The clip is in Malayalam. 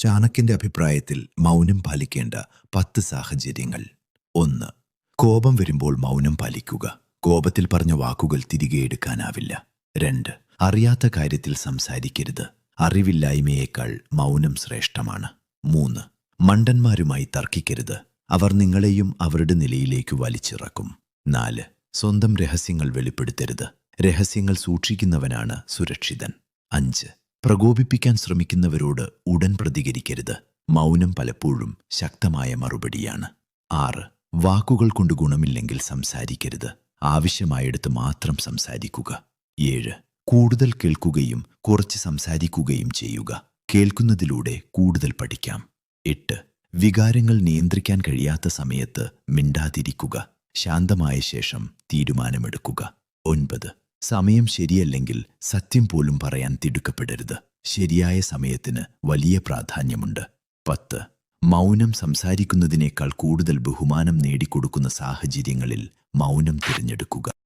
ചാണക്യന്റെ അഭിപ്രായത്തിൽ മൗനം പാലിക്കേണ്ട 10 സാഹചര്യങ്ങൾ. 1. കോപം വരുമ്പോൾ മൗനം പാലിക്കുക. കോപത്തിൽ പറഞ്ഞ വാക്കുകൾ തിരികെ എടുക്കാനാവില്ല. 2. അറിയാത്ത കാര്യത്തിൽ സംസാരിക്കരുത്. അറിവില്ലായ്മയേക്കാൾ മൗനം ശ്രേഷ്ഠമാണ്. 3. മണ്ടന്മാരുമായി തർക്കിക്കരുത്. അവർ നിങ്ങളെയും അവരുടെ നിലയിലേക്ക് വലിച്ചിറക്കും. 4. സ്വന്തം രഹസ്യങ്ങൾ വെളിപ്പെടുത്തരുത്. രഹസ്യങ്ങൾ സൂക്ഷിക്കുന്നവനാണ് സുരക്ഷിതൻ. 5. പ്രകോപിപ്പിക്കാൻ ശ്രമിക്കുന്നവരോട് ഉടൻ പ്രതികരിക്കരുത്. മൗനം പലപ്പോഴും ശക്തമായ മറുപടിയാണ്. 6. വാക്കുകൾ കൊണ്ട് ഗുണമില്ലെങ്കിൽ സംസാരിക്കരുത്. ആവശ്യമായിടത്ത് മാത്രം സംസാരിക്കുക. 7. കൂടുതൽ കേൾക്കുകയും കുറച്ച് സംസാരിക്കുകയും ചെയ്യുക. കേൾക്കുന്നതിലൂടെ കൂടുതൽ പഠിക്കാം. 8. വികാരങ്ങൾ നിയന്ത്രിക്കാൻ കഴിയാത്ത സമയത്ത് മിണ്ടാതിരിക്കുക. ശാന്തമായ ശേഷം തീരുമാനമെടുക്കുക. 9. സമയം ശരിയല്ലെങ്കിൽ സത്യം പോലും പറയാൻ തിടുക്കപ്പെടരുത്. ശരിയായ സമയത്തിന് വലിയ പ്രാധാന്യമുണ്ട്. 10. മൗനം സംസാരിക്കുന്നതിനേക്കാൾ കൂടുതൽ ബഹുമാനം നേടിക്കൊടുക്കുന്ന സാഹചര്യങ്ങളിൽ മൗനം തിരഞ്ഞെടുക്കുക.